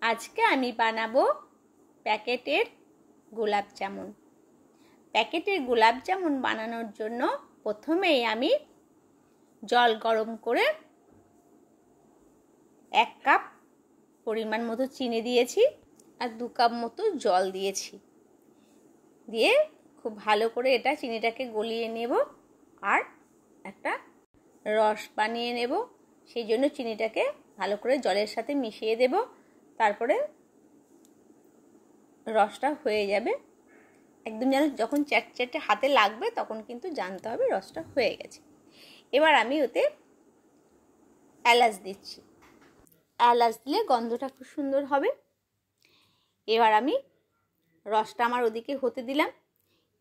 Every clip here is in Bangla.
আজকে আমি বানাবো প্যাকেটের গোলাপ জামুন। প্যাকেটের গোলাপ জামুন বানানোর জন্য প্রথমেই আমি জল গরম করে 1 কাপ পরিমাণ মতো চিনি দিয়েছি আর 2 কাপ মতো জল দিয়েছি। দিয়ে খুব ভালো করে এটা চিনিটাকে গলিয়ে নেব আর একটা রস বানিয়ে নেব। সেই জন্য চিনিটাকে ভালো করে জলের সাথে মিশিয়ে দেব। তারপরে রসটা হয়ে যাবে, একদম যেন যখন চ্যাটচ্যাটে হাতে লাগবে তখন কিন্তু জানতে হবে রসটা হয়ে গেছে। এবার আমি ওতে এলাচ দিচ্ছি। এলাচ দিলে গন্ধটা খুব সুন্দর হবে। এবার আমি রসটা আমার ওদিকে হতে দিলাম,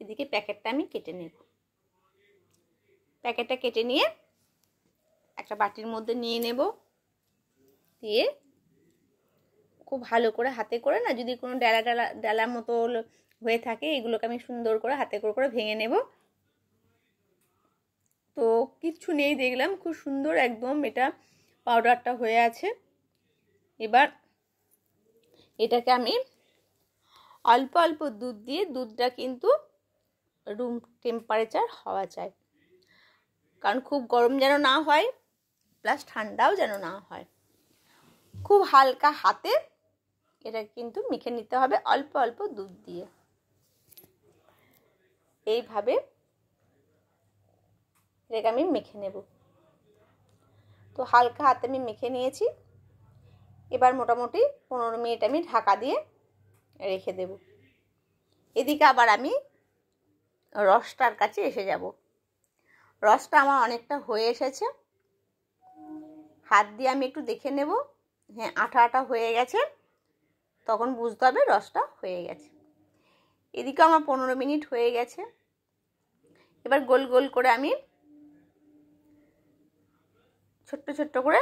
এদিকে প্যাকেটটা আমি কেটে নেব। প্যাকেটটা কেটে নিয়ে একটা বাটির মধ্যে নিয়ে নেব। দিয়ে খুব ভালো করে হাতে করে না, যদি কোনো ডালা মতো হয়ে থাকে এগুলোকে আমি সুন্দর করে হাতে করে ভেঙে নেব। তো কিচ্ছু নেই, দেখলাম খুব সুন্দর একদম এটা পাউডারটা হয়ে আছে। এবার এটাকে আমি অল্প অল্প দুধ দিয়ে, দুধটা কিন্তু রুম টেম্পারেচার হওয়া চাই, কারণ খুব গরম যেন না হয় প্লাস ঠান্ডাও যেন না হয়। খুব হালকা হাতে এটা কিন্তু মেখে নিতে হবে অল্প অল্প দুধ দিয়ে। এইভাবে এটাকে আমি মেখে নেব। তো হালকা হাতে আমি মেখে নিয়েছি। এবার মোটামুটি 15 মিনিট আমি ঢাকা দিয়ে রেখে দেব। এদিকে আবার আমি রসটার কাছে এসে যাব। রসটা আমার অনেকটা হয়ে এসেছে। হাত দিয়ে আমি একটু দেখে নেব, হ্যাঁ আঠা আঠা হয়ে গেছে, তখন বুঝতে হবে রসটা হয়ে গেছে। এদিকে আমার 15 মিনিট হয়ে গেছে। এবার গোল গোল করে আমি ছোট্ট ছোট্ট করে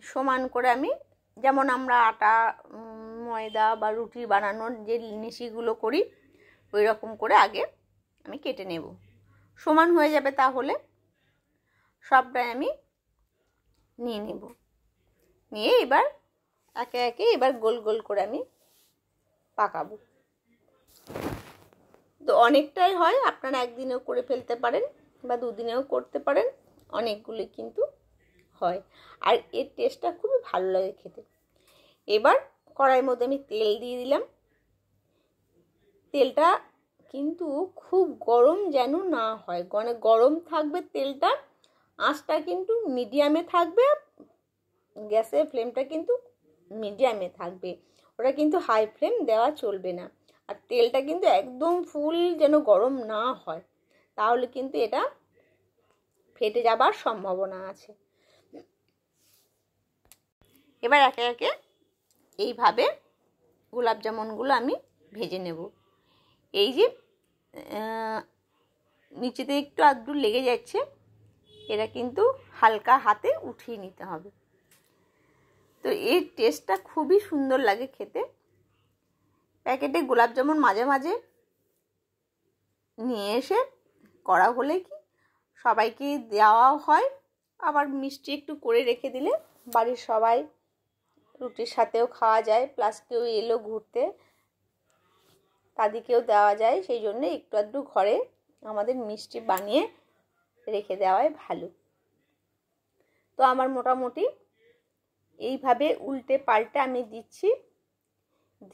সমান করে আমি, যেমন আমরা আটা ময়দা বা রুটি বানানোর যে নিশিগুলো করি ওই রকম করে আগে আমি কেটে নেব। সমান হয়ে যাবে, তাহলে সবটাই আমি নিয়ে নেব। নিয়ে এবার একে একে এবার গোল গোল করে আমি পাকাবো। তো অনেকটাই হয়, আপনারা একদিনেও করে ফেলতে পারেন বা 2 দিনেও করতে পারেন, অনেকগুলি কিন্তু হয়। আর এর টেস্টটা খুবই ভালো লাগে খেতে। এবার কড়াইয়ের মধ্যে আমি তেল দিয়ে দিলাম। তেলটা কিন্তু খুব গরম যেন না হয়, মানে গরম থাকবে তেলটা, আঁচটা কিন্তু মিডিয়ামে থাকবে, গ্যাসের ফ্লেমটা কিন্তু মিডিয়ামে থাকবে, ওটা কিন্তু হাই ফ্লেম দেওয়া চলবে না। আর তেলটা কিন্তু একদম ফুল যেন গরম না হয়, তাহলে কিন্তু এটা ফেটে যাবার সম্ভাবনা আছে। এবার একে একে এইভাবে গোলাপ জামুনগুলো আমি ভেজে নেব। এই যে নিচেতে একটু আধটু লেগে যাচ্ছে, এটা কিন্তু হালকা হাতে উঠিয়ে নিতে হবে। তো এর টেস্টটা খুবই সুন্দর লাগে খেতে। প্যাকেটে গোলাপ জামুন মাঝে মাঝে নিয়ে এসে করা হলে কি সবাইকে দেওয়া হয়, আবার মিষ্টি একটু করে রেখে দিলে বাড়ির সবাই রুটির সাথেও খাওয়া যায়, প্লাস কেউ এলো ঘুরতে তাদেরকেও দেওয়া যায়। সেই জন্য একটু আধটু ঘরে আমাদের মিষ্টি বানিয়ে রেখে দেওয়াই ভালো। তো আমার মোটামুটি এইভাবে উল্টে পাল্টে আমি দিচ্ছি।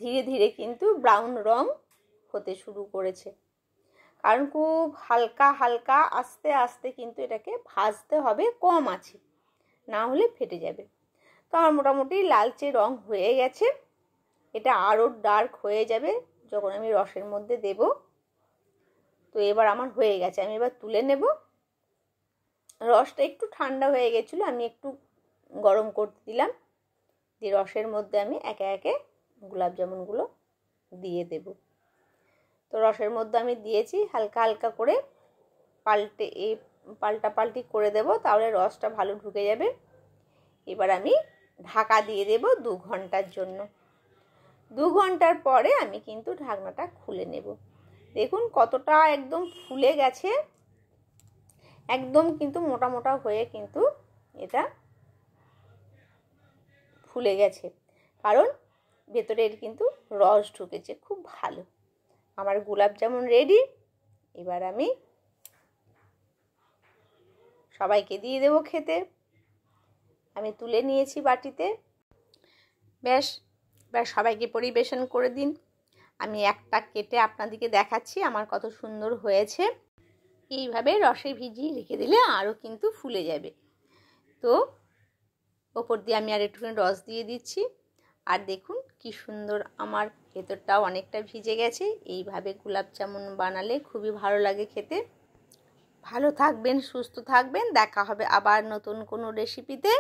ধীরে ধীরে কিন্তু ব্রাউন রং হতে শুরু করেছে, কারণ খুব হালকা হালকা আস্তে আস্তে কিন্তু এটাকে ভাজতে হবে কম আছে, না হলে ফেটে যাবে। তো আমার মোটামুটি লালচে রং হয়ে গেছে। এটা আরও ডার্ক হয়ে যাবে যখন আমি রসের মধ্যে দেব। তো এবার আমার হয়ে গেছে, আমি এবার তুলে নেব। রসটা একটু ঠান্ডা হয়ে গেছিলো, আমি একটু গরম করতে দিলাম। দিয়ে রসের মধ্যে আমি একে একে গোলাপ জামুনগুলো দিয়ে দেব। তো রসের মধ্যে আমি দিয়েছি, হালকা হালকা করে পাল্টাপাল্টি করে দেব, তাহলে রসটা ভালো ঢুকে যাবে। এবার আমি ঢাকা দিয়ে দেব 2 ঘন্টার জন্য। 2 ঘন্টার পরে আমি কিন্তু ঢাকনাটা খুলে নেব। দেখুন কতটা একদম ফুলে গেছে, একদম কিন্তু মোটা মোটা হয়ে কিন্তু এটা ফুলে গেছে, কারণ ভেতরে এর কিন্তু রস ঢুকেছে, খুব ভালো। আমার গোলাপ জামুন রেডি। এবার আমি সবাইকে দিয়ে দেবো খেতে। আমি তুলে নিয়েছি বাটিতে। ব্যাস সবাইকে পরিবেশন করে দিন। আমি একটা কেটে আপনাদেরকে দেখাচ্ছি আমার কত সুন্দর হয়েছে। এইভাবে রসে ভিজিয়ে রেখে দিলে আরও কিন্তু ফুলে যাবে। তো ওপর দিয়ে আমি আর একটুখানি রস দিয়ে দিচ্ছি। আর দেখুন কি সুন্দর আমার ভেতরটাও অনেকটা ভিজে গেছে। এইভাবে গোলাপ জামুন বানালে খুবই ভালো লাগে খেতে। ভালো থাকবেন, সুস্থ থাকবেন। দেখা হবে আবার নতুন কোনো রেসিপিতে।